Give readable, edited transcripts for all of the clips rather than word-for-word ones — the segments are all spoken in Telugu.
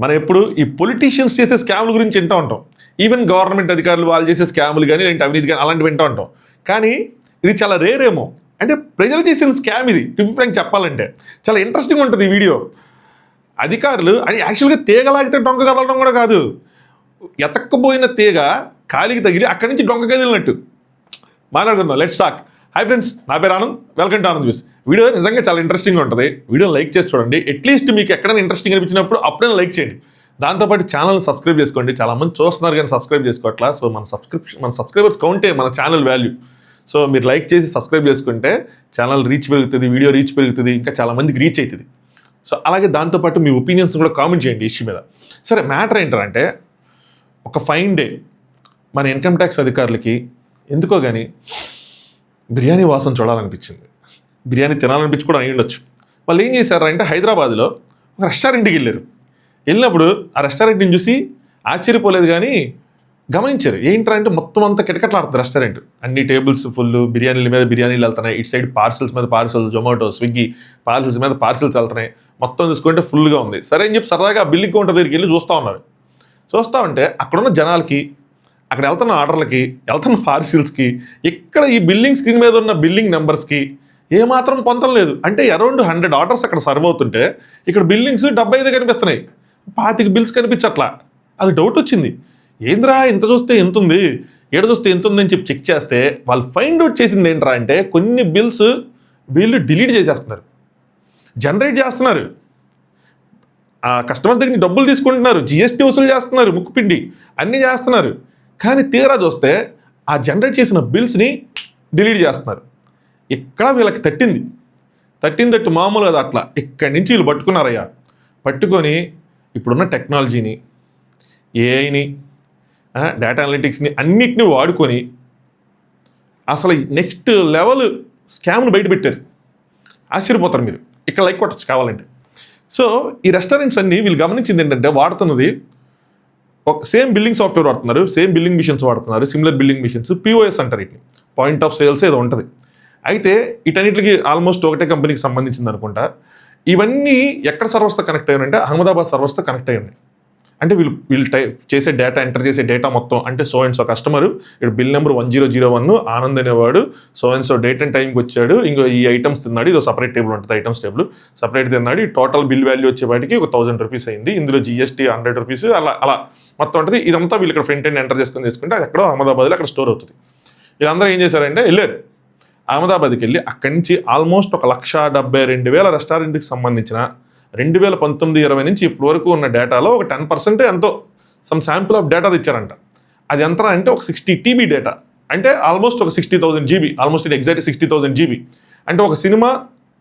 మనం ఎప్పుడు ఈ పొలిటీషియన్స్ చేసే స్కామ్ల గురించి వింటూ ఉంటాం. ఈవెన్ గవర్నమెంట్ అధికారులు వాళ్ళు చేసే స్కాములు కానీ లేదంటే అవినీతి కానీ అలాంటివి వింటూ ఉంటాం. కానీ ఇది చాలా రేర్ ఏమో. అంటే ప్రజలు చేసిన స్కామ్ ఇది. టిప్ చెప్పాలంటే చాలా ఇంట్రెస్టింగ్ ఉంటుంది ఈ వీడియో. అధికారులు అది యాక్చువల్గా తీగలాగితే డొంక కదలడం కూడా కాదు, ఎతక్కపోయిన తీగ కాలికి తగిలి అక్కడి నుంచి డొంక కదిలినట్టు. మాట్లాడుకుందాం, లెట్స్ టాక్. హాయ్ ఫ్రెండ్స్, నా పేరు Anand, welcome to Anand news. Video నిజంగా చాలా ఇంట్రెస్టింగ్గా ఉంటుంది. వీడియోని లైక్ చేసి చూడండి. అట్లీస్ట్ మీకు ఎక్కడైనా ఇంట్రెస్టింగ్ అనిపించినప్పుడు అప్పుడైనా లైక్ చేయండి. దాంతోపాటు ఛానల్ సబ్స్క్రైబ్ చేసుకోండి. చాలామంది చూస్తున్నారు కానీ సబ్స్క్రైబ్ చేసుకోవట్లా. సో మన సబ్స్క్రైబర్స్ కౌంటే మన ఛానల్ వాల్యూ. సో మీరు లైక్ చేసి సబ్స్క్రైబ్ చేసుకుంటే ఛానల్ రీచ్ పెరుగుతుంది, వీడియో రీచ్ పెరుగుతుంది, ఇంకా చాలామందికి రీచ్ అవుతుంది. సో అలాగే దాంతోపాటు మీ ఒపీనియన్స్ కూడా కామెంట్ చేయండి ఇష్యూ మీద. సరే, మ్యాటర్ ఏంటంటే ఒక ఫైన్ డే మన ఇన్కమ్ ట్యాక్స్ అధికారులకి ఎందుకో కానీ బిర్యానీ వాసన చూడాలనిపించింది. బిర్యానీ తినాలనిపించి కూడా అయి ఉండొచ్చు. వాళ్ళు ఏం చేశారంటే హైదరాబాద్లో ఒక రెస్టారెంట్కి వెళ్ళినప్పుడు ఆ రెస్టారెంట్ని చూసి ఆశ్చర్యపోలేదు కానీ గమనించారు. ఏంటంటే మొత్తం అంతా కిటకట్లాడుతుంది రెస్టారెంట్. అన్ని టేబుల్స్ ఫుల్, బిర్యానీల మీద బిర్యానీలు వెళ్తున్నాయి, ఇటు సైడ్ పార్సల్స్ మీద పార్సల్స్, జొమాటో, స్విగ్గీ పార్సల్స్ మీద పార్సల్స్ వెళ్తున్నాయి. మొత్తం చూసుకుంటే ఫుల్గా ఉంది. సరే అని చెప్పి సరదాగా ఆ బిల్లింగ్ కౌంటర్ దగ్గరికి వెళ్ళి చూస్తూ ఉన్నారు. చూస్తూ ఉంటే అక్కడున్న జనాలకి, అక్కడ వెళ్తున్న ఆర్డర్లకి, వెళ్తున్న పార్సిల్స్కి, ఇక్కడ ఈ బిల్లింగ్ స్క్రీన్ మీద ఉన్న బిల్లింగ్ నెంబర్స్కి ఏమాత్రం పొందడం లేదు. అంటే అరౌండ్ 100 ఆర్డర్స్ అక్కడ సర్వ్ అవుతుంటే ఇక్కడ బిల్లింగ్స్ 75 కనిపిస్తున్నాయి, 25 బిల్స్ కనిపించట్లా. అది డౌట్ వచ్చింది. ఏంద్రా ఇంత చూస్తే ఎంత ఉంది, ఏడ చూస్తే ఎంత ఉందని చెప్పి చెక్ చేస్తే వాళ్ళు ఫైండ్ అవుట్ చేసింది ఏంట్రా అంటే కొన్ని బిల్స్ వీళ్ళు డిలీట్ చేసేస్తున్నారు, జనరేట్ చేస్తున్నారు, ఆ కస్టమర్ దగ్గర డబ్బులు తీసుకుంటున్నారు, జిఎస్టీ వసూలు చేస్తున్నారు, ముక్కుపిండి అన్నీ చేస్తున్నారు. కానీ తీరా చూస్తే ఆ జనరేట్ చేసిన బిల్స్ని డిలీట్ చేస్తున్నారు. ఇక్కడ వీళ్ళకి తట్టిందట్టు మామూలు కదా, అట్లా ఇక్కడి నుంచి వీళ్ళు పట్టుకున్నారయ్యా. పట్టుకొని ఇప్పుడున్న టెక్నాలజీని, ఏఐని, డేటా అనలిటిక్స్ని అన్నిటినీ వాడుకొని అసలు నెక్స్ట్ లెవెల్ స్కామ్ను బయటపెట్టారు. ఆశ్చర్యపోతారు మీరు. ఇక్కడ లైక్ కొట్టచ్చు కావాలంటే. సో ఈ రెస్టారెంట్స్ అన్నీ వీళ్ళు గమనించింది ఏంటంటే వాడుతున్నది ఒక సేమ్ బిల్లింగ్ సాఫ్ట్వేర్ వాడుతున్నారు, సేమ్ బిల్లింగ్ మిషన్స్ వాడుతున్నారు, సిమిలర్ బిల్లింగ్ మిషన్స్, పిఓఎస్ అంటారు. వీటిని పాయింట్ ఆఫ్ సేల్స్ ఏదో ఉంటుంది. అయితే వీటన్నిటికి ఆల్మోస్ట్ ఒకటే కంపెనీకి సంబంధించింది అనుకుంటా. ఇవన్నీ ఎక్కడ సర్వర్స్తో కనెక్ట్ అయ్యాయి అంటే అహ్మదాబాద్ సర్వర్స్తో కనెక్ట్ అయ్యి ఉన్నాయి. అంటే వీళ్ళు చేసే డేటా, ఎంటర్ చేసే డేటా మొత్తం అంటే సో అండ్ సో కస్టమరు, ఇక్కడ బిల్ నెంబర్ 1001 ఆనంద్ అనేవాడు so and so date and టైంకి వచ్చాడు, ఇంకో ఈ ఐటమ్స్ తిన్నాడు, ఇదో సపరేట్ టేబుల్ ఉంటుంది, ఐటమ్స్ టేబుల్ సపరేట్ తిన్నాడు, ఈ టోటల్ బిల్ వాల్యూ వచ్చేవాటికి ఒక 1000 రూపీస్ అయింది, ఇందులో జిఎస్టీ 100 రూపీస్, అలా మొత్తం ఉంటుంది. ఇదంతా వీళ్ళు ఇక్కడ ఫ్రంట్ ఎండ్ ఎంటర్ చేసుకుంటే అది ఎక్కడో అహ్మదాబాద్లో అక్కడ స్టోర్ అవుతుంది. వీళ్ళందరూ ఏం చేశారంటే వెళ్ళారు అహ్మదాబాద్కి వెళ్ళి అక్కడి నుంచి ఆల్మోస్ట్ 1,72,000 రెస్టారెంట్కి సంబంధించిన 2019-20 నుంచి ఇప్పటి వరకు ఉన్న డేటాలో ఒక 10% ఎంతో సమ్ శాంపుల్ ఆఫ్ డేటా ఇచ్చారంట. అది ఎంత అంటే ఒక 60 TB డేటా, అంటే ఆల్మోస్ట్ ఒక 60,000 GB, ఆల్మోస్ట్ ఇది ఎగ్జాక్ట్ 60,000 GB. అంటే ఒక సినిమా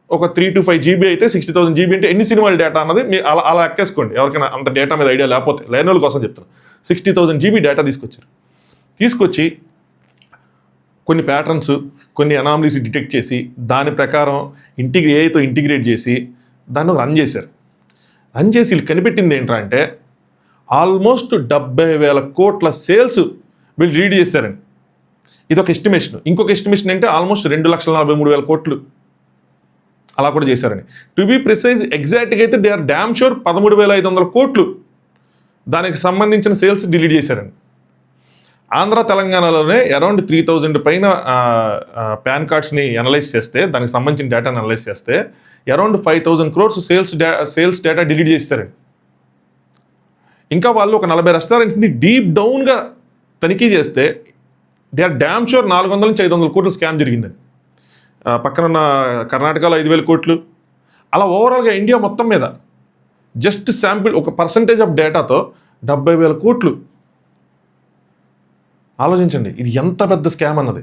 ఒక 3 to 5 GB అయితే 60,000 GB అంటే ఎన్ని సినిమాల డేటా అన్నది మీరు అలా ఎక్కేసుకోండి. ఎవరికైనా అంత డేటా మీద ఐడియా లేకపోతే, లేని వాళ్ళ కోసం చెప్తాను. 60,000 GB డేటా తీసుకొచ్చి కొన్ని ప్యాటర్న్స్, కొన్ని అనామలీస్ డిటెక్ట్ చేసి దాని ప్రకారం ఏఐతో ఇంటిగ్రేట్ చేసి దాన్ని రన్ చేశారు. రన్ చేసి వీళ్ళు కనిపెట్టింది ఏంటంటే ఆల్మోస్ట్ 70,000 కోట్ల సేల్స్ వీళ్ళు రీడ్ చేశారండి. ఇది ఒక ఎస్టిమేషన్. ఇంకొక ఎస్టిమేషన్ అంటే ఆల్మోస్ట్ 2,43,000 కోట్లు అలా కూడా చేశారని. టు బీ ప్రిసైజ్ ఎగ్జాక్ట్గా అయితే దే ఆర్ డ్యామ్ షూర్ 13,500 కోట్లు దానికి సంబంధించిన సేల్స్ డిలీట్ చేశారండి. ఆంధ్ర తెలంగాణలోనే అరౌండ్ 3,000 పైన పాన్ కార్డ్స్ని అనలైజ్ చేస్తే, దానికి సంబంధించిన డేటాని అనలైజ్ చేస్తే around 5,000 crores sales data delete చేస్తారండి. ఇంకా వాళ్ళు ఒక 40 రెస్టారెంట్స్ని డీప్ డౌన్గా తనిఖీ చేస్తే దే ఆర్ డ్యామ్ షూర్ 400 నుంచి 500 కోట్ల స్కామ్ జరిగిందని. పక్కనున్న కర్ణాటకలో 5,000 కోట్లు, అలా ఓవరాల్గా ఇండియా మొత్తం మీద జస్ట్ శాంపిల్ ఒక పర్సంటేజ్ ఆఫ్ డేటాతో 70,000 కోట్లు. ఆలోచించండి ఇది ఎంత పెద్ద స్కామ్ అన్నది.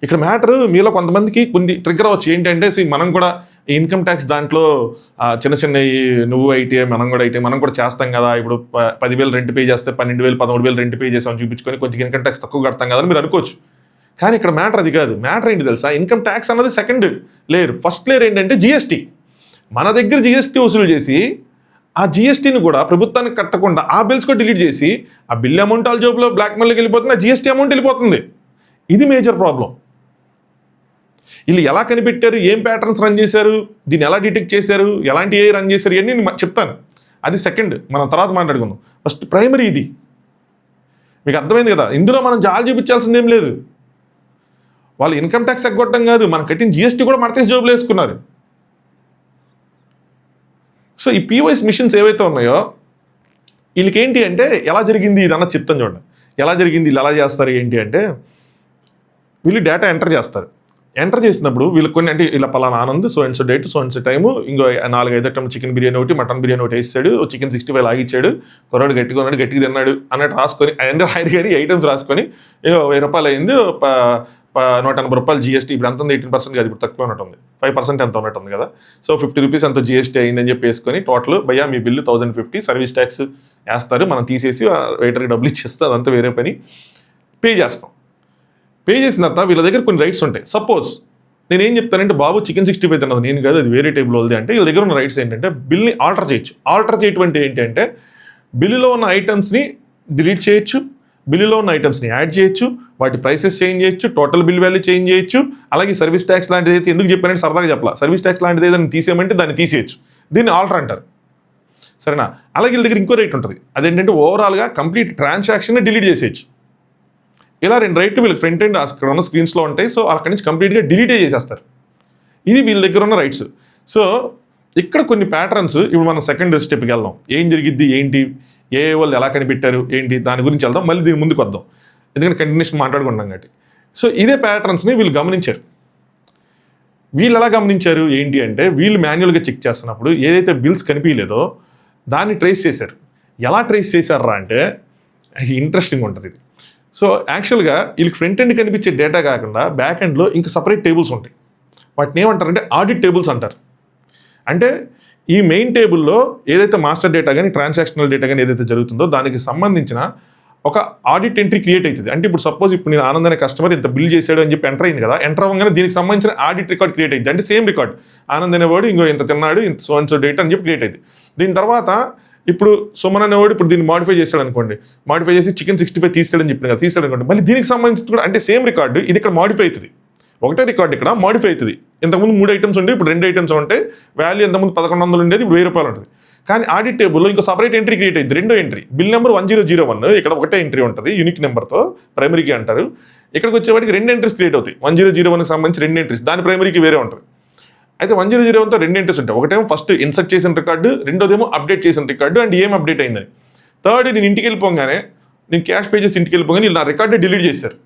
ఇక్కడ మ్యాటర్ మీలో కొంతమందికి కొన్ని ట్రిగ్గర్ అవ్వచ్చు. ఏంటంటే మనం కూడా ఇన్కమ్ ట్యాక్స్ దాంట్లో చిన్న నువ్వు ఐటీ, మనం కూడా చేస్తాం కదా, ఇప్పుడు 10,000 రెంట్ పే చేస్తే 12,000 13,000 రెంట్ పే చేసామని చూపించుకొని కొంచెం ఇన్కమ్ ట్యాక్స్ తక్కువ కడతాం కదా అని మీరు అనుకోవచ్చు. కానీ ఇక్కడ మ్యాటర్ అది కాదు. మ్యాటర్ ఏంటి తెలుసా, ఇన్కమ్ ట్యాక్స్ అన్నది సెకండ్ లేయర్. ఫస్ట్ లేయర్ ఏంటంటే జిఎస్టీ. మన దగ్గర జిఎస్టీ వసూలు చేసి ఆ జిఎస్టీని కూడా ప్రభుత్వానికి కట్టకుండా ఆ బిల్స్ కూడా డిలీట్ చేసి ఆ బిల్ అమౌంట్ వాళ్ళ జోబులో బ్లాక్ మనీలోకి వెళ్ళిపోతుంది, ఆ జిఎస్టీ అమౌంట్ వెళ్ళిపోతుంది. ఇది మేజర్ ప్రాబ్లం. వీళ్ళు ఎలా కనిపెట్టారు, ఏం ప్యాటర్న్స్ రన్ చేశారు, దీన్ని ఎలా డిటెక్ట్ చేశారు, ఎలాంటి ఏ రన్ చేశారు ఇవన్నీ నేను చెప్తాను. అది సెకండ్, మనం తర్వాత మాట్లాడుకుందాం. ఫస్ట్ ప్రైమరీ ఇది. మీకు అర్థమైంది కదా, ఇందులో మనం జాలి చూపించాల్సింది ఏం లేదు. వాళ్ళు ఇన్కమ్ ట్యాక్స్ ఎగ్గొట్టడం కాదు, మనం కట్టిన జిఎస్టీ కూడా మడతేసి జోబులు వేసుకున్నారు. సో ఈ పీఓఎస్ మిషన్స్ ఏవైతే ఉన్నాయో వీళ్ళకి ఏంటి అంటే ఎలా జరిగింది ఇది అన్నది చెప్తాను చూడండి. ఎలా జరిగింది, వీళ్ళు ఎలా చేస్తారు ఏంటి అంటే, వీళ్ళు డేటా ఎంటర్ చేస్తారు. ఎంటర్ చేసినప్పుడు వీళ్ళకి కొన్ని అంటే ఇలా పలానా Anand so and so date so and so time, ఇంకో 4-5 ఐటమ్ చికెన్ బిర్యానీ ఒకటి, మటన్ బిర్యానీ ఒకటి వేసాడు, చికెన్ 65 లాగిచ్చాడు, కుర్రాడు గట్టిగా ఉన్నాడు, గట్టిగా తిన్నాడు అన్నట్టు రాసుకొని ఆయన గారి ఐటమ్స్ రాసుకొని 1000 రూపాయలు అయింది, 180 రూపాయలు జిఎస్టీ. ఇప్పుడు ఎంత ఉంది? 18% కాదు, ఇప్పుడు తక్కువ ఉన్నట్టుంది, 5% ఎంత ఉన్నట్టుంది కదా. సో 50 రూపీస్ అంత జిఎస్టీ అయిందని చెప్పి వేసుకొని టోటల్ భయ్యా మీ బిల్లు 1050, సర్వీస్ ట్యాక్స్ వేస్తారు, మనం తీసేసి వెయిటర్కి డబ్బులు ఇచ్చేస్తే అదంతా వేరే పని, పే చేస్తాం. పే చేసిన తర్వాత వీళ్ళ దగ్గర కొన్ని రైట్స్ ఉంటాయి. సపోజ్ నేను ఏం చెప్తానంటే, బాబు చికెన్ 65 తిన్నది నేను కాదు, అది వేరే టేబుల్ వాళ్ళది అంటే, వీళ్ళ దగ్గర ఉన్న రైట్స్ ఏంటంటే బిల్ని ఆల్టర్ చేయొచ్చు. ఆల్టర్ చేయటం అంటే ఏంటంటే బిల్లులో ఉన్న ఐటమ్స్ని డిలీట్ చేయొచ్చు, బిల్లులో ఉన్న ఐటమ్స్ని యాడ్ చేయొచ్చు, వాటి ప్రైసెస్ చేంజ్ చేయొచ్చు, టోటల్ బిల్ వాల్యూ చేంజ్ చేయొచ్చు. అలాగే సర్వీస్ ట్యాక్స్ లాంటిది అయితే ఎందుకు చెప్పానంటే సరదాగా చెప్పాల, సర్వీస్ ట్యాక్స్ లాంటిది ఏదైనా తీసేయమంటే దాన్ని తీసేయచ్చు, దీన్ని ఆల్టర్ అంటారు. సరేనా? అలాగే వీళ్ళ దగ్గర ఇంకో రైట్ ఉంటుంది, అదేంటంటే ఓవరాల్గా కంప్లీట్ ట్రాన్సాక్షన్ని డిలీట్ చేసేయచ్చు. ఇలా 2 రైట్లు వీళ్ళకి ఫ్రంట్ ఎండ్ అక్కడ ఉన్న స్క్రీన్స్లో ఉంటాయి. సో అక్కడి నుంచి కంప్లీట్గా డిలీటే చేసేస్తారు. ఇది వీళ్ళ దగ్గర ఉన్న రైట్స్. సో ఇక్కడ కొన్ని ప్యాటర్న్స్, ఇప్పుడు మనం సెకండ్ స్టెప్కి వెళ్దాం. ఏం జరిగిద్ది ఏంటి, ఏ వాళ్ళు ఎలా కనిపెట్టారు ఏంటి, దాని గురించి వెళ్దాం. మళ్ళీ దీని ముందుకు వద్దాం, ఎందుకంటే కంటిన్యూషన్ మాట్లాడుకుంటాం కాబట్టి. సో ఇదే ప్యాటర్న్స్ని వీళ్ళు గమనించారు. వీళ్ళు ఎలా గమనించారు ఏంటి అంటే, వీళ్ళు మాన్యువల్గా చెక్ చేస్తున్నప్పుడు ఏదైతే బిల్స్ కనిపించలేదో దాన్ని ట్రేస్ చేశారు. ఎలా ట్రేస్ చేశారా అంటే ఇంట్రెస్టింగ్ ఉంటుంది ఇది. సో యాక్చువల్గా వీళ్ళకి ఫ్రంట్ ఎండ్ కనిపించే డేటా కాకుండా బ్యాక్ ఎండ్లో ఇంకా సపరేట్ టేబుల్స్ ఉంటాయి. వాటిని ఏమంటారంటే ఆడిట్ టేబుల్స్ అంటారు. అంటే ఈ మెయిన్ టేబుల్లో ఏదైతే మాస్టర్ డేటా కానీ ట్రాన్సాక్షనల్ డేటా కానీ ఏదైతే జరుగుతుందో దానికి సంబంధించిన ఒక ఆడిట్ ఎంట్రీ క్రియేట్ అవుతుంది. అంటే ఇప్పుడు సపోజ్ ఇప్పుడు నేను ఆనంద్ అనే కస్టమర్ ఇంత బిల్ చేసాడు అని చెప్పి ఎంటర్ అయింది కదా, ఎంటర్ అవ్వగానే దీనికి సంబంధించిన ఆడిట్ రికార్డ్ క్రియేట్ అయింది. అంటే సేమ్ రికార్డ్, ఆనంద్ అనేవాడు ఇంకో ఇంత తిన్నాడు, ఇంత సో అండ్ సో డేటా అని చెప్పి క్రియేట్ అయింది. దీని తర్వాత ఇప్పుడు సుమన్ అనేవాడు ఇప్పుడు దీన్ని మాడిఫై చేశాడు అనుకోండి, మాడిఫై చేసి చికెన్ 65 తీసాడని చెప్పిన కదా, తీసాడు అనుకోండి, మళ్ళీ దీనికి సంబంధించి కూడా అంటే సేమ్ రికార్డు ఇది ఇక్కడ మాడిఫై అవుతుంది. ఒకటే రికార్డు ఇక్కడ మాడిఫై అవుతుంది. ఇంతకుముందు 3 ఐటమ్స్ ఉండే, ఇప్పుడు 2 ఐటమ్స్ ఉంటాయి. వాల్యూ ఇంతకుముందు 1100 ఉండేది, ఇప్పుడు 1000 రూపాయలు ఉంటుంది. కానీ ఆడిట్ టేబుల్లో ఇంకో సపరేట్ ఎంట్రీ క్రియేట్ అయింది, 2వ ఎంట్రీ. బిల్ నెంబర్ 1001, ఇక్కడ ఒకటే ఎంట్రీ ఉంటుంది యూనిక్ నెంబర్తో, ప్రైమరీకి అంటారు. ఇక్కడికి వచ్చేవాడికి 2 ఎంట్రీస్ క్రియేట్ అవుతాయి. 1001కి సంబంధించి 2 ఎంట్రీస్, దాని ప్రైమరీకి వేరే ఉంటుంది. అయితే 1001తో 2 ఎంట్రీస్ ఉంటాయి. ఒకటేమో ఫస్ట్ ఇన్సర్ట్ చేసిన రికార్డు, రెండోదేమో అప్డేట్ చేసిన రికార్డు అండ్ ఏం అప్డేట్ అయిందని. థర్డ్ నేను ఇంటికి వెళ్ళిపోగానే, నేను క్యాష్ పే చేసి ఇంటికి వెళ్ళిపోగానే వీళ్ళు నా రికార్డే డిలీట్ చేశారు.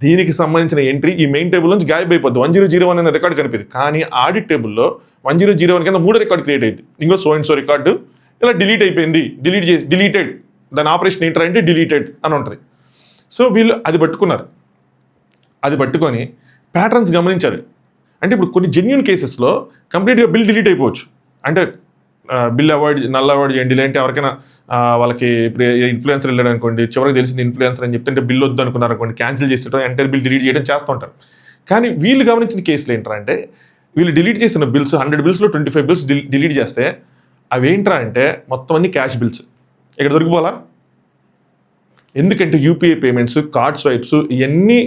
దీనికి సంబంధించిన ఎంట్రీ ఈ మెయిన్ టేబుల్ నుంచి గాయబ్ అయిపోద్ది. 1001 అనే రికార్డు కనిపిది. కానీ ఆడిట్ టేబుల్లో 1001 కింద 3 రికార్డు క్రియేట్ అయింది. ఇంకో సో అండ్ సో రికార్డు ఇలా డిలీట్ అయిపోయింది, డిలీటెడ్, దాని ఆపరేషన్ ఏంటంటే డిలీటెడ్ అని ఉంటుంది. సో వీళ్ళు అది పట్టుకున్నారు. అది పట్టుకొని ప్యాటర్న్స్ గమనించారు. అంటే ఇప్పుడు కొన్ని జెన్యూన్ కేసెస్లో కంప్లీట్గా బిల్ డిలీట్ అయిపోవచ్చు. అంటే బిల్ నల్ అవాయిడ్ చేయండి, లేదంటే ఎవరికైనా వాళ్ళకి ఇప్పుడు ఇన్ఫ్లుయెన్సర్ వెళ్ళాడు అనుకోండి, చివరికి తెలిసింది ఇన్ఫ్లుయెన్సర్ అని చెప్తే బిల్ వద్దు అనుకున్నారు అనుకోండి, క్యాన్సిల్ చేసేటం, ఎంటైర్ బిల్ డిలీట్ చేయడం చేస్తుంటారు. కానీ వీళ్ళు గమనించిన కేసులు ఏంటంటే, వీళ్ళు డిలీట్ చేసిన బిల్స్ 100 బిల్స్లో 25 బిల్స్ డిలీట్ చేస్తే అవి ఏంట్రా అంటే మొత్తం అన్ని క్యాష్ బిల్స్. ఇక్కడ దొరికిపోలా. ఎందుకంటే యూపీఐ పేమెంట్స్, కార్డ్ స్వైప్స్ ఇవన్నీ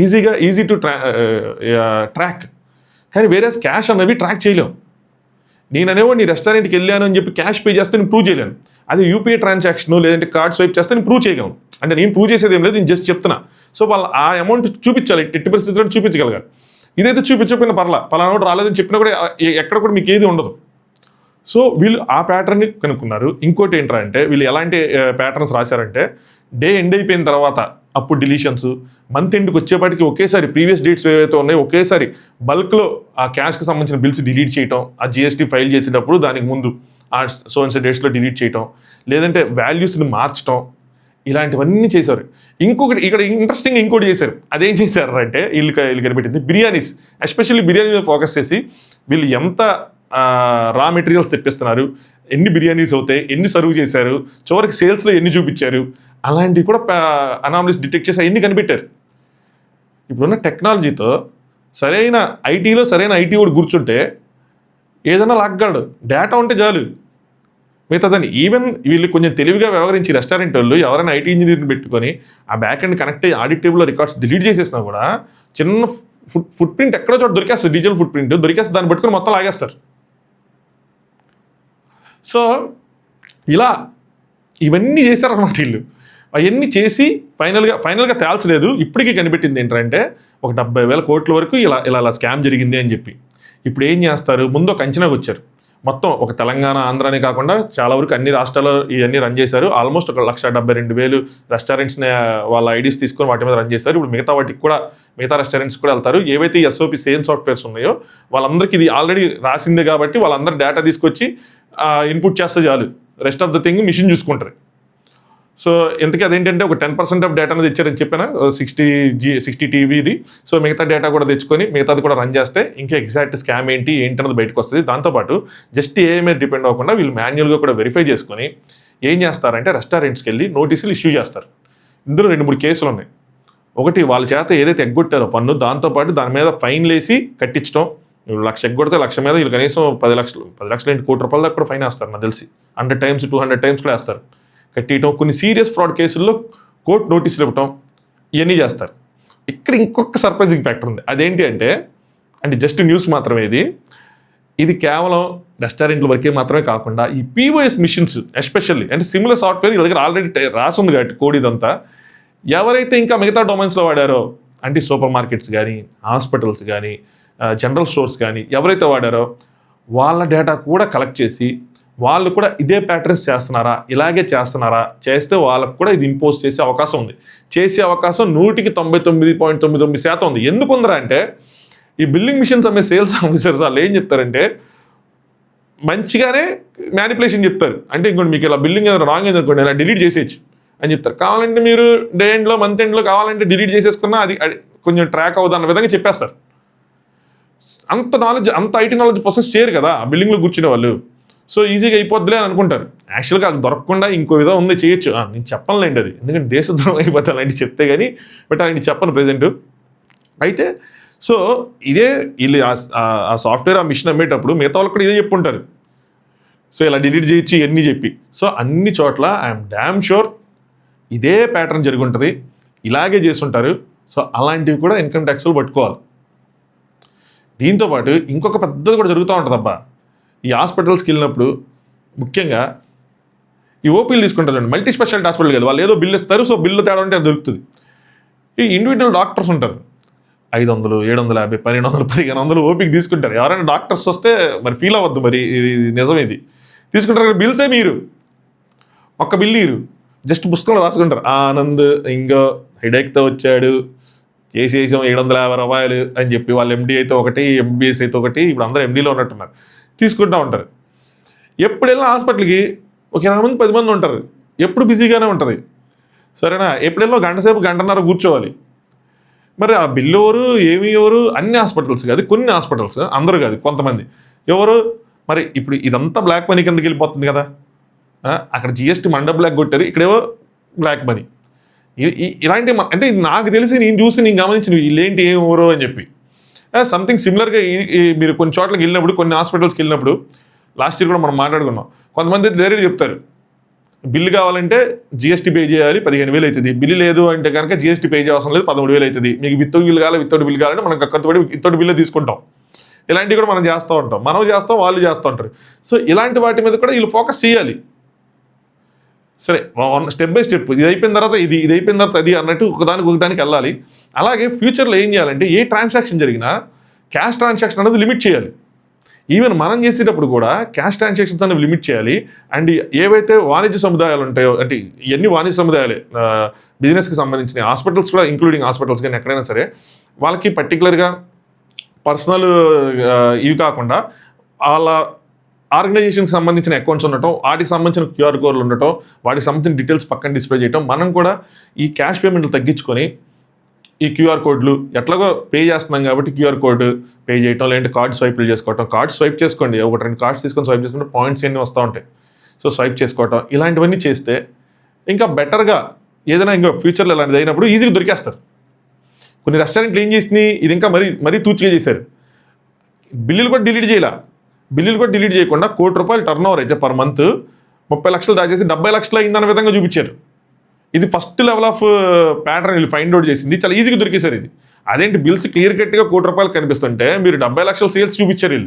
ఈజీ టు ట్రాక్. కానీ వేరే క్యాష్ అన్నవి ట్రాక్ చేయలేము. నేను అనేవాడు నీ రెస్టారెంట్కి వెళ్ళాను అని చెప్పి క్యాష్ పే చేస్తే నేను ప్రూవ్ చేయలేను. అదే యూపీఐ ట్రాన్సాక్షన్ లేదంటే కార్డ్ స్వైప్ చేస్తే నేను ప్రూవ్ చేయగలను. అంటే నేను ప్రూవ్ చేసేది ఏం లేదు, నేను జస్ట్ చెప్తున్నా. సో వాళ్ళు ఆ అమౌంట్ చూపించాలి, ఎట్టి పరిస్థితుల్లో చూపించగలగాలి. ఇదైతే చూపించకపోయినా పలానా రాలేదని చెప్పినా కూడా ఎక్కడ కూడా మీకు ఏది ఉండదు. సో వీళ్ళు ఆ ప్యాటర్న్ని కనుక్కున్నారు. ఇంకోటి ఏంటంటే వీళ్ళు ఎలాంటి ప్యాటర్న్స్ రాశారంటే, డే ఎండ్ అయిపోయిన తర్వాత అప్పుడు డిలీషన్స్, మంత్ ఎండ్కి వచ్చేపాటికి ఒకేసారి ప్రీవియస్ డేట్స్ ఏవైతే ఉన్నాయో ఒకేసారి బల్క్లో ఆ క్యాష్కి సంబంధించిన బిల్స్ డిలీట్ చేయటం, ఆ జిఎస్టీ ఫైల్ చేసేటప్పుడు దానికి ముందు ఆ సో అండ్ సో డేట్స్లో డిలీట్ చేయటం, లేదంటే వాల్యూస్ని మార్చడం, ఇలాంటివన్నీ చేశారు. ఇంకొకటి ఇక్కడ ఇంట్రెస్టింగ్ ఇంకోటి చేశారు. అదేం చేశారు అంటే వీళ్ళు కనిపెట్టింది బిర్యానీస్, ఎస్పెషల్లీ బిర్యానీ మీద ఫోకస్ చేసి వీళ్ళు ఎంత రా మెటీరియల్స్ తెప్పిస్తున్నారు, ఎన్ని బిర్యానీస్ అవుతాయి, ఎన్ని సర్వ్ చేశారు, చివరికి సేల్స్లో ఎన్ని చూపించారు, అలాంటివి కూడా అనామలీస్ డిటెక్ట్ చేసి అవన్నీ కనిపెట్టారు. ఇప్పుడున్న టెక్నాలజీతో సరైన ఐటీ కూడా కూర్చుంటే ఏదైనా లాగ్గలడు, డేటా ఉంటే చాలు మిగతాదని. ఈవెన్ వీళ్ళు కొంచెం తెలివిగా వ్యవహరించి రెస్టారెంట్ వాళ్ళు ఎవరైనా ఐటీ ఇంజనీర్ని పెట్టుకొని ఆ బ్యాక్ ఎండ్ కనెక్ట్ అయ్యి ఆడిట్ టేబుల్లో రికార్డ్స్ డిలీట్ చేసేసినా కూడా చిన్న ఫుట్ ప్రింట్ ఎక్కడో చోట దొరికేస్తుంది, డిజిటల్ ఫుట్ ప్రింట్ దొరికేస్తే దాన్ని పట్టుకొని మొత్తం లాగేస్తారు. సో ఇలా ఇవన్నీ చేశారన్నమాట వీళ్ళు. అవన్నీ చేసి ఫైనల్గా తేల్చలేదు. ఇప్పటికీ కనిపెట్టింది ఏంటంటే ఒక 70,000 కోట్ల వరకు ఇలా ఇలా ఇలా స్కామ్ జరిగింది అని చెప్పి. ఇప్పుడు ఏం చేస్తారు, ముందు ఒక అంచనాకు వచ్చారు. మొత్తం ఒక తెలంగాణ, ఆంధ్రానే కాకుండా చాలా వరకు అన్ని రాష్ట్రాల్లో ఇవన్నీ రన్ చేశారు. ఆల్మోస్ట్ 1,72,000 రెస్టారెంట్స్ని వాళ్ళ ఐడీస్ తీసుకొని వాటి మీద రన్ చేశారు. ఇప్పుడు మిగతా వాటికి కూడా, మిగతా రెస్టారెంట్స్ కూడా వెళ్తారు. ఏవైతే ఈ ఎస్ఓపి సేమ్ సాఫ్ట్వేర్స్ ఉన్నాయో వాళ్ళందరికీ ఇది ఆల్రెడీ రాసిందే కాబట్టి వాళ్ళందరూ డేటా తీసుకొచ్చి ఇన్పుట్ చేస్తే చాలు. Rest of the thing machine చూసుకుంటారు. సో ఇంతకీ అదేంటంటే ఒక 10% ఆఫ్ డేటా అనేది ఇచ్చారని చెప్పిన 60 టీవీది. సో మిగతా డేటా కూడా తెచ్చుకొని మిగతాది కూడా రన్ చేస్తే ఇంకా ఎగ్జాక్ట్ స్కామ్ ఏంటి అన్నది బయటకు వస్తుంది. దాంతోపాటు జస్ట్ ఏ మీద డిపెండ్ అవ్వకుండా వీళ్ళు మాన్యువల్గా కూడా వెరిఫై చేసుకొని ఏం చేస్తారంటే రెస్టారెంట్స్కి వెళ్ళి నోటీసులు ఇష్యూ చేస్తారు. ఇందులో 2-3 కేసులు ఉన్నాయి. ఒకటి, వాళ్ళ చేత ఏదైతే ఎగ్గొట్టారో పన్ను, దాంతోపాటు దాని మీద ఫైన్ వేసి కట్టించడం. 1,00,000 ఎగ్గొడితే 1,00,000 మీద వీళ్ళు కనీసం 10 లక్షలు ఏంటి, కోటి రూపాయల దాకా కూడా ఫైన్ వేస్తారు నాకు తెలిసి. 100 times 200 times కూడా వేస్తారు. కట్టియటం, కొన్ని సీరియస్ ఫ్రాడ్ కేసుల్లో కోర్టు నోటీసులు ఇవ్వటం, ఇవన్నీ చేస్తారు. ఇక్కడ ఇంకొక సర్ప్రైజింగ్ ఫ్యాక్టర్ ఉంది. అదేంటి అంటే జస్ట్ న్యూస్ మాత్రమే ఇది కేవలం రెస్టారెంట్ల వరకే మాత్రమే కాకుండా ఈ POS machines especially similar software వీళ్ళ దగ్గర ఆల్రెడీ రాసింది కాబట్టి కోడ్ ఇదంతా, ఎవరైతే ఇంకా మిగతా డొమైన్స్లో వాడారో సూపర్ మార్కెట్స్ కానీ, హాస్పిటల్స్ కానీ, జనరల్ స్టోర్స్ కానీ ఎవరైతే వాడారో వాళ్ళ డేటా కూడా కలెక్ట్ చేసి వాళ్ళు కూడా ఇదే ప్యాటర్న్స్ చేస్తున్నారా, ఇలాగే చేస్తున్నారా, చేస్తే వాళ్ళకు కూడా ఇది ఇంపోజ్ చేసే అవకాశం ఉంది. చేసే అవకాశం 99.99% ఉంది. ఎందుకుందరా అంటే ఈ బిల్లింగ్ మిషన్స్ అమ్మే సేల్స్ ఆఫీసర్స్ వాళ్ళు ఏం చెప్తారంటే మంచిగానే మ్యానిపులేషన్ చెప్తారు. ఇంకోటి మీకు ఇలా బిల్లింగ్ ఏదైనా రాంగ్ అయింది అనుకోండి, ఇలా డిలీట్ చేసేయచ్చు అని చెప్తారు. కావాలంటే మీరు డే ఎండ్లో, మంత్ ఎండ్లో కావాలంటే డిలీట్ చేసేసుకున్నా అది కొంచెం ట్రాక్ అవుతుంది అన్న విధంగా చెప్పేస్తారు. అంత నాలెడ్జ్, అంత ఐటీ నాలెడ్జ్ ప్రొసెస్ చేయరు కదా ఆ బిల్డింగ్లో కూర్చునే వాళ్ళు. సో ఈజీగా అయిపోద్దిలే అని అనుకుంటారు. యాక్చువల్గా అది దొరకకుండా ఇంకో విధం ఉంది, చేయొచ్చు. నేను చెప్పనులేండి అది, ఎందుకంటే దేశద్రోహం అయిపోతాను అలాంటి చెప్తే కానీ, బట్ అలాంటి చెప్పను ప్రజెంట్. అయితే సో ఇదే వీళ్ళు ఆ సాఫ్ట్వేర్, ఆ మిషన్ అమ్మేటప్పుడు మిగతా వాళ్ళకి కూడా ఇదే చెప్పుంటారు. సో ఇలా డిలీట్ చేయొచ్చు ఇవన్నీ చెప్పి. సో అన్ని చోట్ల ఐఎమ్ డ్యామ్ షూర్ ఇదే ప్యాటర్న్ జరిగి ఉంటుంది, ఇలాగే చేస్తుంటారు. సో అలాంటివి కూడా ఇన్కమ్ ట్యాక్స్లు పట్టుకోవాలి. దీంతోపాటు ఇంకొక పెద్దది కూడా జరుగుతూ ఉంటుంది అబ్బా. ఈ హాస్పిటల్స్కి వెళ్ళినప్పుడు ముఖ్యంగా ఈ ఓపీలు తీసుకుంటారు చూడండి, మల్టీ స్పెషాలిటీ హాస్పిటల్ కదా, వాళ్ళు ఏదో బిల్లు ఇస్తారు. సో బిల్లు తేడా ఉంటే అది దొరుకుతుంది. ఈ ఇండివిజువల్ డాక్టర్స్ ఉంటారు, 500, 750, 1200, 1500 ఓపీకి తీసుకుంటారు. ఎవరైనా డాక్టర్స్ వస్తే మరి ఫీల్ అవ్వద్దు, మరి ఇది నిజం, ఇది తీసుకుంటారు. బిల్సే మీరు ఒక్క బిల్లు ఇరు, జస్ట్ పుస్తకంలో రాసుకుంటారు, ఆనంద్ ఇంకో హెడేక్తో వచ్చాడు, చేసేసాం 750 రూపాయలు అని చెప్పి. వాళ్ళు ఎండీ అయితే ఒకటి, ఎంబీఎస్ అయితే ఒకటి, ఇప్పుడు అందరూ ఎండీలో ఉన్నట్టున్నారు, తీసుకుంటూ ఉంటారు. ఎప్పుడు వెళ్ళినా హాస్పిటల్కి ఒక 20 మంది 10 మంది ఉంటారు, ఎప్పుడు బిజీగానే ఉంటుంది. సరేనా, ఎప్పుడెళ్ళో గంట సేపు, గంటన్నర కూర్చోవాలి. మరి ఆ బిల్లు ఎవరు, ఏమి ఎవరు, అన్ని హాస్పిటల్స్ కాదు, కొన్ని హాస్పిటల్స్, అందరూ కాదు, కొంతమంది ఎవరు. మరి ఇప్పుడు ఇదంతా బ్లాక్ మనీ కిందకి వెళ్ళిపోతుంది కదా. అక్కడ జిఎస్టీ మండ బ్లాక్ కొట్టారు, ఇక్కడేవో బ్లాక్ మనీ. ఇలాంటి ఇది నాకు తెలిసి, నేను చూసి, నేను గమనించిన వీళ్ళేంటి ఏం ఎవరో అని చెప్పి. సంథింగ్ సిమిలర్గా మీరు కొన్ని చోట్లకి వెళ్ళినప్పుడు, కొన్ని హాస్పిటల్స్కి వెళ్ళినప్పుడు, లాస్ట్ ఇయర్ కూడా మనం మాట్లాడుకున్నాం, కొంతమంది డైరెక్ట్ చెప్తారు బిల్లు కావాలంటే జిఎస్టీ పే చేయాలి, 15,000 అవుతుంది. బిల్లు లేదు అంటే కనుక జిఎస్టీ పే చేయాల్సిన లేదు, 13,000 అవుతుంది. మీకు వితౌట్ బిల్లు కావాలి, వితౌట్ బిల్లు కావాలంటే మనం కక్కతోటి వితౌట్ బిల్లు తీసుకుంటాం. ఇలాంటివి కూడా మనం చేస్తూ ఉంటాం, మనం చేస్తాం, వాళ్ళు చేస్తూ ఉంటారు. సో ఇలాంటి వాటి మీద కూడా వీళ్ళు ఫోకస్ చేయాలి. సరే, స్టెప్ బై స్టెప్, ఇది అయిపోయిన తర్వాత ఇది అయిపోయిన తర్వాత అది అన్నట్టు ఒకదానికి వెళ్ళాలి. అలాగే ఫ్యూచర్లో ఏం చేయాలంటే ఏ ట్రాన్సాక్షన్ జరిగినా క్యాష్ ట్రాన్సాక్షన్ అనేది లిమిట్ చేయాలి. ఈవెన్ మనం చేసేటప్పుడు కూడా క్యాష్ ట్రాన్సాక్షన్స్ అనేవి లిమిట్ చేయాలి. అండ్ ఏవైతే వాణిజ్య సముదాయాలు ఉంటాయో, ఇవన్నీ వాణిజ్య సముదాయాలే, బిజినెస్కి సంబంధించిన హాస్పిటల్స్ కూడా ఇంక్లూడింగ్ హాస్పిటల్స్ కానీ ఎక్కడైనా సరే, వాళ్ళకి పర్టికులర్గా పర్సనల్ ఇవి కాకుండా వాళ్ళ ఆర్గనైజేషన్కి సంబంధించిన అకౌంట్స్ ఉండటం, వాటికి సంబంధించిన క్యూఆర్ కోడ్లు ఉండటం, వాటికి సంబంధించిన డీటెయిల్స్ పక్కన డిస్ప్లే చేయటం. మనం కూడా ఈ క్యాష్ పేమెంట్లు తగ్గించుకొని ఈ క్యూఆర్ కోడ్లు ఎట్లాగో పే చేస్తున్నాం కాబట్టి క్యూఆర్ కోడ్ పే చేయటం, లేదంటే కార్డ్ స్వైప్లు చేసుకోవటం. కార్డ్ స్వైప్ చేసుకోండి, 1-2 కార్డ్స్ తీసుకొని స్వైప్ చేసుకుంటే పాయింట్స్ అన్నీ వస్తూ ఉంటాయి. సో స్వైప్ చేసుకోవటం, ఇలాంటివన్నీ చేస్తే ఇంకా బెటర్గా ఏదైనా ఇంకా ఫ్యూచర్లో ఇలాంటిది అయినప్పుడు ఈజీగా దొరికేస్తారు. కొన్ని రెస్టారెంట్లు ఏం చేసినాయి, ఇది ఇంకా మరీ తూచిగా చేశారు. బిల్లులు కూడా డిలీట్ చేయకుండా 1 కోటి రూపాయలు టర్న్ ఓవర్ అయితే పర్ మంత్ 30 లక్షలు దాచేసి 70 లక్షలు అయిందన్న విధంగా చూపించారు. ఇది ఫస్ట్ లెవెల్ ఆఫ్ ప్యాటర్న్ వీళ్ళు ఫైండ్ అవుట్ చేసింది, చాలా ఈజీగా దొరికేశారు ఇది. అదేంటి బిల్స్ క్లియర్ కట్గా 1 కోటి రూపాయలు కనిపిస్తుంటే మీరు 70 లక్షల సేల్స్ చూపించారు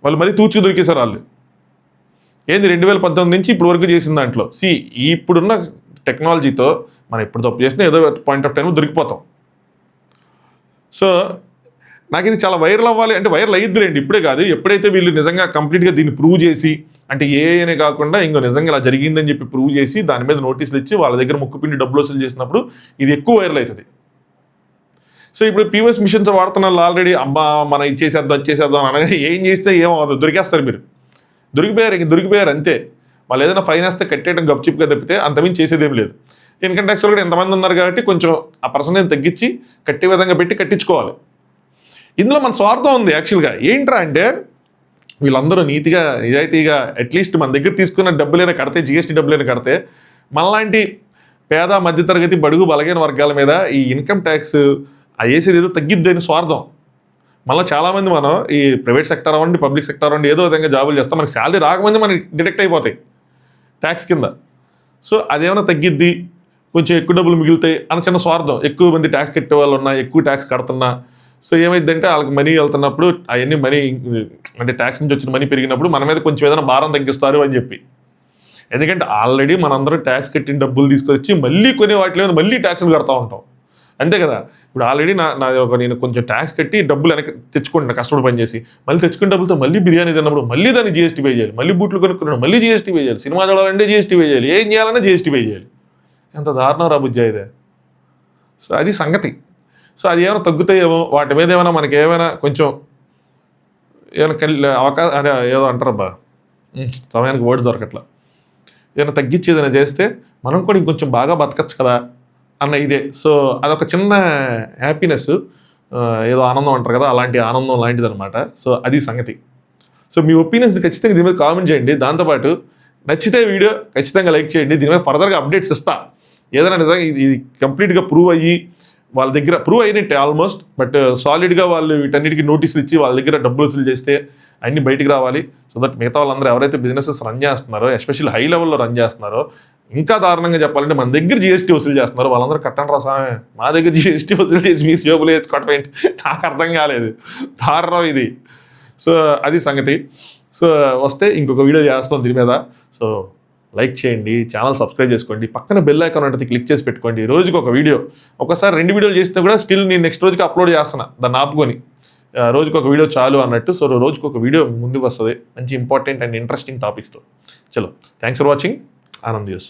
వాళ్ళు మరీ తూచుకు దొరికేశారు వాళ్ళు. ఏంది 2018 నుంచి ఇప్పుడు వరకు చేసిన దాంట్లో ఇప్పుడున్న టెక్నాలజీతో మనం ఎప్పుడు తప్పు చేసినా ఏదో పాయింట్ ఆఫ్ టైంలో దొరికిపోతాం. సో నాకు ఇది చాలా వైరల్ అవ్వాలి అంటే వైరల్ అయ్యిద్దిలేండి, ఇప్పుడే కాదు, ఎప్పుడైతే వీళ్ళు నిజంగా కంప్లీట్గా దీన్ని ప్రూవ్ చేసి, అంటే ఏనే కాకుండా ఇంకో నిజంగా ఇలా జరిగిందని చెప్పి ప్రూవ్ చేసి దాని మీద నోటీసులు ఇచ్చి వాళ్ళ దగ్గర ముక్కుపిండి డబ్బులు వసూలు చేసినప్పుడు ఇది ఎక్కువ వైరల్ అవుతుంది. సో ఇప్పుడు పీవీఎస్ మిషన్స్ వాడుతున్న వాళ్ళు ఆల్రెడీ అబ్బా మనం ఇచ్చేసేద్దాం అనగా ఏం చేస్తే ఏమవుతుంది, దొరికేస్తారు మీరు, దొరికిపోయారు అంతే. వాళ్ళు ఏదైనా ఫైన్ వేస్తే కట్టేయడం గప్చిప్గా తప్పితే అంతమించి చేసేదేం లేదు. ఇన్కమ్ ట్యాక్స్ కూడా ఎంతమంది ఉన్నారు కాబట్టి కొంచెం ఆ పర్సెంటేజ్ తగ్గించి కట్టే విధంగా పెట్టి కట్టించుకోవాలి. ఇందులో మన స్వార్థం ఉంది యాక్చువల్గా. ఏంట్రా అంటే వీళ్ళందరూ నీతిగా నిజాయితీగా అట్లీస్ట్ మన దగ్గర తీసుకున్న డబ్బులైనా కడితే, జిఎస్టీ డబ్బులైనా కడితే మనలాంటి పేద మధ్యతరగతి బడుగు బలగైన వర్గాల మీద ఈ ఇన్కమ్ ట్యాక్స్ వేసేది ఏదో తగ్గిద్దని స్వార్థం. మళ్ళీ చాలామంది మనం ఈ ప్రైవేట్ సెక్టర్ అవ్వండి, పబ్లిక్ సెక్టర్ అవ్వండి, ఏదో విధంగా జాబులు చేస్తాం, మనకి శాలరీ రాకముందే మనకి డిడక్ట్ అయిపోతాయి ట్యాక్స్ కింద. సో అదేమైనా తగ్గిద్ది, కొంచెం ఎక్కువ డబ్బులు మిగులుతాయి అన్న చిన్న స్వార్థం. ఎక్కువ మంది ట్యాక్స్ కట్టే వాళ్ళు ఉన్నా, ఎక్కువ ట్యాక్స్ కడుతున్నా, సో ఏమైందంటే వాళ్ళకి మనీ వెళ్తున్నప్పుడు అవన్నీ మనీ అంటే ట్యాక్స్ నుంచి వచ్చిన మనీ పెరిగినప్పుడు మన మీద కొంచెం ఏదైనా భారం తగ్గిస్తారు అని చెప్పి. ఎందుకంటే ఆల్రెడీ మనందరం ట్యాక్స్ కట్టిన డబ్బులు తీసుకొచ్చి మళ్ళీ కొనే వాటి మీద మళ్ళీ ట్యాక్స్లు కడతా ఉంటాం, అంతే కదా. ఇప్పుడు ఆల్రెడీ నేను కొంచెం ట్యాక్స్ కట్టి డబ్బులు వెనక్కి తెచ్చుకుంటున్నా కష్టపడి పనిచేసి, మళ్ళీ తెచ్చుకున్న డబ్బులతో మళ్ళీ బిర్యానీ తిన్నప్పుడు మళ్ళీ దాన్ని జీఎస్టీ పే చేయాలి, మళ్ళీ బూట్లు కొనుక్కున్నాడు మళ్ళీ జీఎస్టీ పే చేయాలి, సినిమా చూడాలంటే జీఎస్టీ పే చేయాలి, ఏం చేయాలన్నా జీఎస్టీ పే చేయాలి. ఎంత దారుణం రా బుజ్జా ఇదే. సో అది సంగతి. సో అది ఏమైనా తగ్గుతాయేమో, వాటి మీద ఏమైనా మనకి ఏమైనా కొంచెం ఏమైనా అవకాశం అదే ఏదో అంటారబ్బా, సమయానికి వర్డ్స్ దొరకట్లా, ఏదైనా తగ్గించి ఏదైనా చేస్తే మనం కూడా ఇంకొంచెం బాగా బతకచ్చు కదా అన్న ఇదే. సో అదొక చిన్న హ్యాపీనెస్, ఏదో ఆనందం అంటారు కదా, అలాంటి ఆనందం లాంటిది అనమాట. సో అది సంగతి. సో మీ ఒపీనియన్స్ ఖచ్చితంగా దీని మీద కామెంట్ చేయండి. దాంతోపాటు నచ్చితే వీడియో ఖచ్చితంగా లైక్ చేయండి. దీని మీద ఫర్దర్గా అప్డేట్స్ ఇస్తా. ఏదైనా నిజంగా ఇది కంప్లీట్గా ప్రూవ్ అయ్యి వాళ్ళ దగ్గర ప్రూవ్ అయినట్టే ఆల్మోస్ట్, బట్ సాలిడ్గా వాళ్ళు వీటన్నిటికీ నోటీసులు ఇచ్చి వాళ్ళ దగ్గర డబ్బులు వసూలు చేస్తే అన్నీ బయటికి రావాలి. సో దట్ మిగతా వాళ్ళందరూ ఎవరైతే బిజినెసెస్ రన్ చేస్తున్నారో, ఎస్పెషల్లీ హై లెవెల్లో రన్ చేస్తున్నారో, ఇంకా దారుణంగా చెప్పాలంటే మన దగ్గర జీఎస్టీ వసూలు చేస్తున్నారు వాళ్ళందరూ కట్టండి రా సామే, మా దగ్గర జీఎస్టీ వసూలు చేసి మీరు జోబులు వేసుకోవటం ఏంటి, నాకు అర్థం కాలేదు, దారుణం ఇది. సో అది సంగతి. సో వస్తే ఇంకొక వీడియో చేస్తాం దీని మీద. సో లైక్ చేయండి, ఛానల్ సబ్స్క్రైబ్ చేసుకోండి, పక్కన బెల్ ఐకాన్ ఉంటుంది క్లిక్ చేసి పెట్టుకోండి. రోజుకి ఒక వీడియో, ఒకసారి 2 వీడియోలు చేస్తే కూడా స్టిల్ నేను నెక్స్ట్ రోజుకి అప్లోడ్ చేస్తున్నా దాన్ని ఆపుకొని, రోజుకి ఒక వీడియో చాలు అన్నట్టు. సో రోజుకి ఒక వీడియో ముందుకు వస్తుంది మంచి ఇంపార్టెంట్ అండ్ ఇంట్రెస్టింగ్ టాపిక్స్తో. చలో, thanks for watching. Anand news.